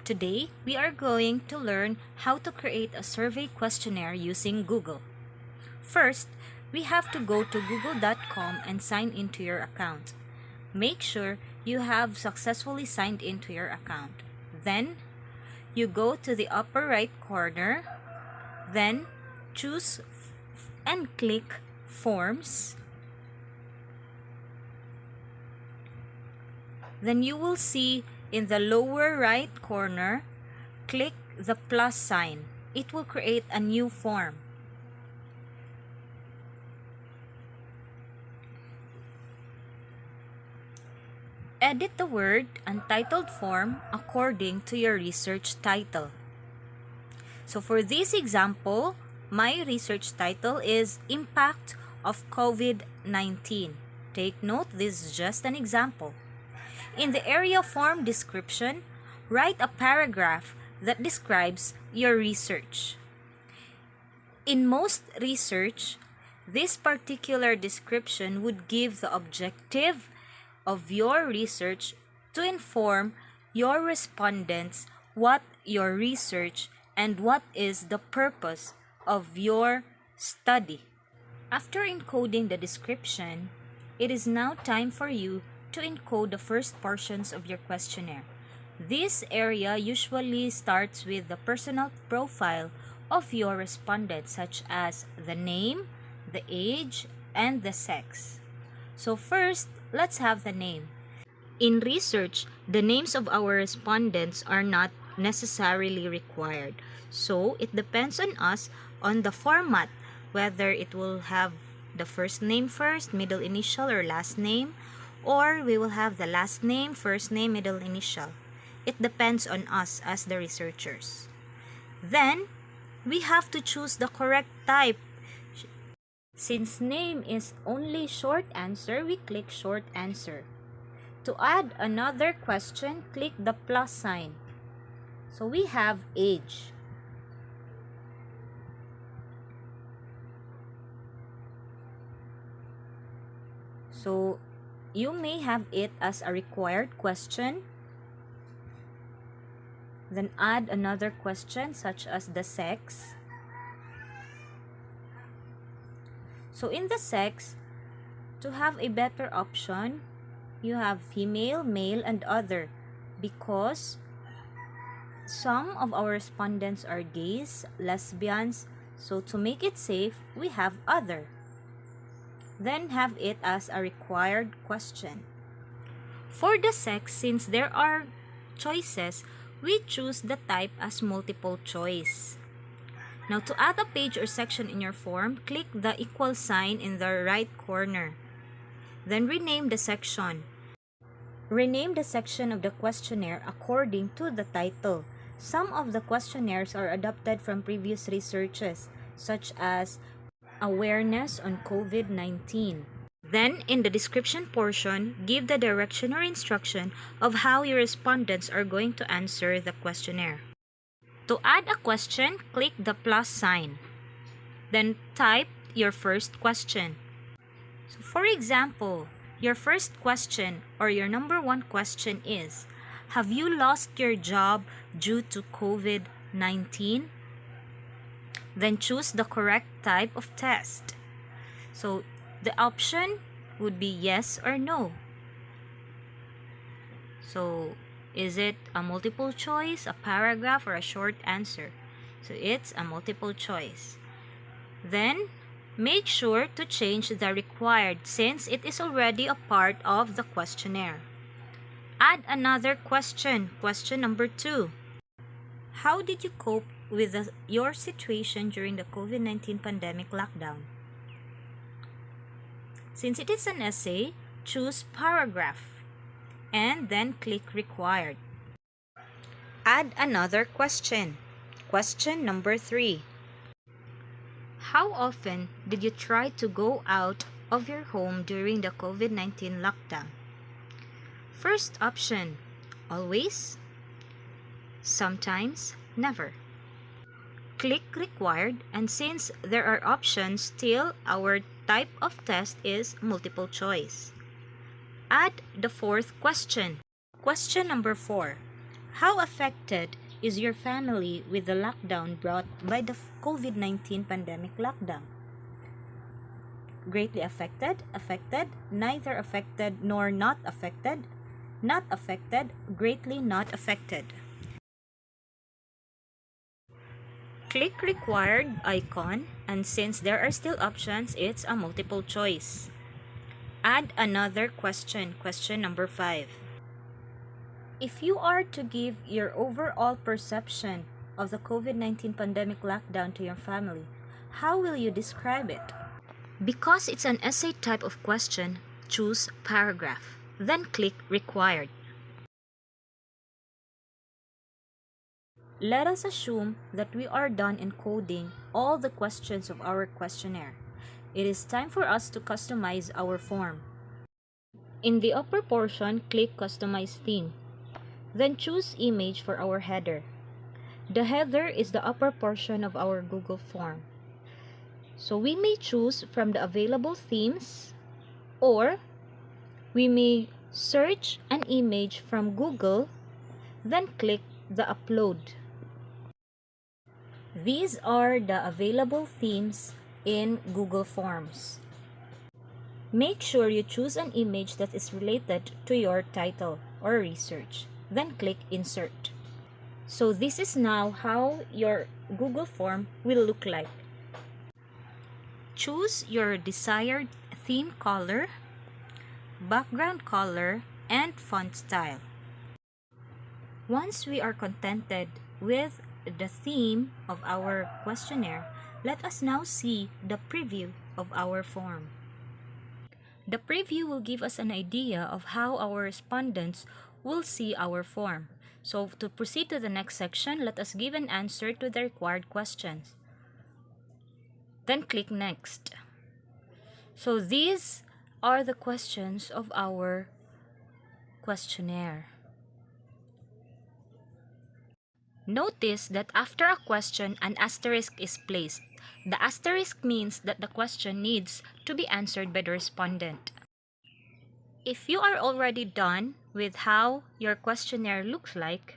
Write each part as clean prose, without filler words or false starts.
Today, we are going to learn how to create a survey questionnaire using Google. First, we have to go to google.com and sign into your account. Make sure you have successfully signed into your account. Then, you go to the upper right corner, then choose and click Forms. Then you will see in the lower right corner, click the plus sign. It will create a new form. Edit the word Untitled Form according to your research title. So for this example, my research title is Impact of COVID-19. Take note, this is just an example. In the area form description, write a paragraph that describes your research. In most research, this particular description would give the objective of your research to inform your respondents what your research and what is the purpose of your study. After encoding the description, it is now time for you to encode the first portions of your questionnaire. This area usually starts with the personal profile of your respondent, such as the name, the age, and the sex. So first, let's have the name. In research, the names of our respondents are not necessarily required. So it depends on us on the format, whether it will have the first name first, middle initial, or last name, or we will have the last name, first name, middle initial. It depends on us as the researchers. Then, we have to choose the correct type. Since name is only short answer, we click short answer. To add another question, click the plus sign. So we have age. So you may have it as a required question. Then add another question such as the sex. So in the sex, to have a better option, you have female, male, and other, because some of our respondents are gays, lesbians, so to make it safe, we have other. Then have it as a required question. For the sex, since there are choices, we choose the type as multiple choice. Now to add a page or section in your form, click the equal sign in the right corner. Then rename the section. Rename the section of the questionnaire according to the title. Some of the questionnaires are adapted from previous researches, such as Awareness on COVID-19. Then, in the description portion, give the direction or instruction of how your respondents are going to answer the questionnaire. To add a question, click the plus sign. Then type your first question. So for example, your first question or your number one question is, have you lost your job due to COVID-19? Then choose the correct type of test. So the option would be yes or no. So is it a multiple choice, a paragraph, or a short answer? So it's a multiple choice. Then make sure to change the required since it is already a part of the questionnaire. Add another question, question number 2. How did you cope with your situation during the COVID-19 pandemic lockdown? Since it is an essay, choose paragraph and then click required. Add another question. Question number 3. How often did you try to go out of your home during the COVID-19 lockdown? First option, always, sometimes, never. Click required, and since there are options, still our type of test is multiple choice. Add the fourth question. Question number 4. How affected is your family with the lockdown brought by the COVID-19 pandemic lockdown? Greatly affected, affected, neither affected nor not affected, greatly not affected. Click required icon, and since there are still options, it's a multiple choice. Add another question, question number 5. If you are to give your overall perception of the COVID-19 pandemic lockdown to your family, how will you describe it? Because it's an essay type of question, choose paragraph, then click required. Let us assume that we are done encoding all the questions of our questionnaire. It is time for us to customize our form. In the upper portion, click Customize Theme. Then choose Image for our header. The header is the upper portion of our Google form. So we may choose from the available themes, or we may search an image from Google, then click the Upload. These are the available themes in Google Forms. Make sure you choose an image that is related to your title or research. Then click Insert. So this is now how your Google form will look like. Choose your desired theme color, background color, and font style. Once we are contented with the theme of our questionnaire, let us now see the preview of our form. The preview will give us an idea of how our respondents will see our form. So to proceed to the next section, let us give an answer to the required questions. Then click Next. So these are the questions of our questionnaire. Notice that after a question, an asterisk is placed. The asterisk means that the question needs to be answered by the respondent. If you are already done with how your questionnaire looks like,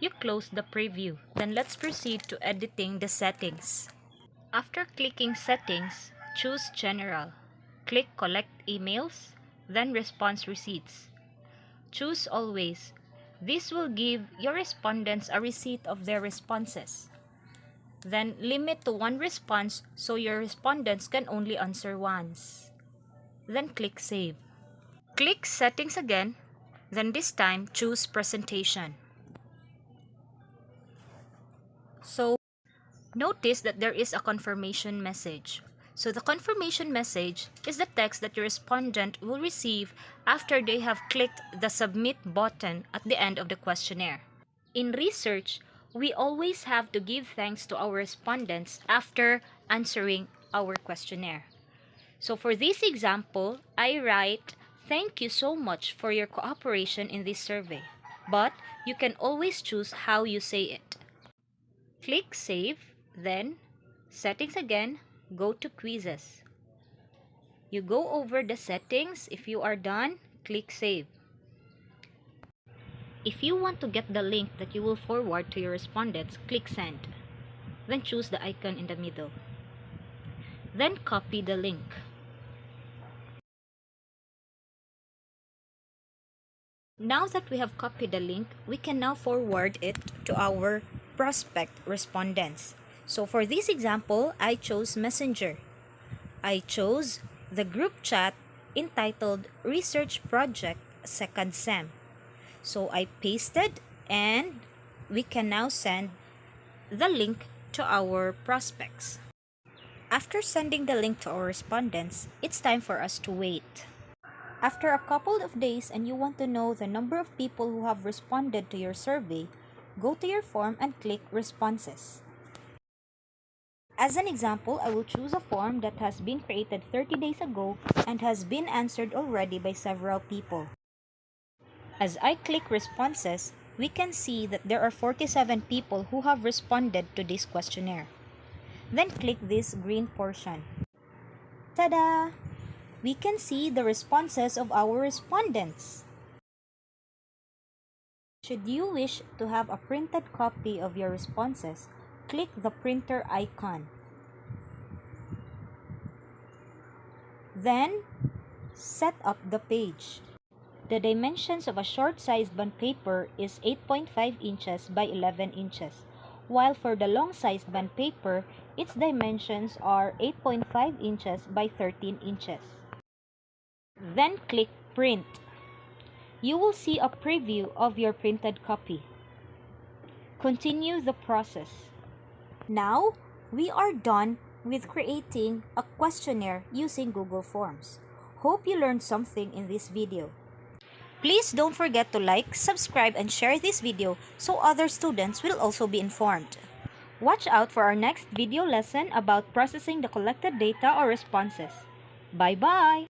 you close the preview. Then let's proceed to editing the settings. After clicking Settings, choose General. Click Collect Emails, then Response Receipts. Choose Always. This will give your respondents a receipt of their responses. Then limit to one response so your respondents can only answer once. Then click Save. Click Settings again, then this time choose Presentation. So notice that there is a confirmation message. So the confirmation message is the text that your respondent will receive after they have clicked the Submit button at the end of the questionnaire. In research, we always have to give thanks to our respondents after answering our questionnaire. So for this example, I write, "Thank you so much for your cooperation in this survey." But you can always choose how you say it. Click Save, then Settings again, go to Quizzes. You go over the settings. If you are done, click Save. If you want to get the link that you will forward to your respondents, click Send. Then choose the icon in the middle. Then copy the link. Now that we have copied the link, we can now forward it to our prospect respondents. So for this example, I chose Messenger. I chose the group chat entitled Research Project Second Sem. So I pasted, and we can now send the link to our prospects. After sending the link to our respondents, it's time for us to wait. After a couple of days and you want to know the number of people who have responded to your survey, go to your form and click Responses. As an example, I will choose a form that has been created 30 days ago and has been answered already by several people. As I click Responses, we can see that there are 47 people who have responded to this questionnaire. Then click this green portion. Ta-da! We can see the responses of our respondents. Should you wish to have a printed copy of your responses, click the printer icon. Then, set up the page. The dimensions of a short-sized bond paper is 8.5 inches by 11 inches, while for the long-sized bond paper, its dimensions are 8.5 inches by 13 inches. Then click Print. You will see a preview of your printed copy. Continue the process. Now, we are done with creating a questionnaire using Google Forms. Hope you learned something in this video. Please don't forget to like, subscribe, and share this video so other students will also be informed. Watch out for our next video lesson about processing the collected data or responses. Bye-bye!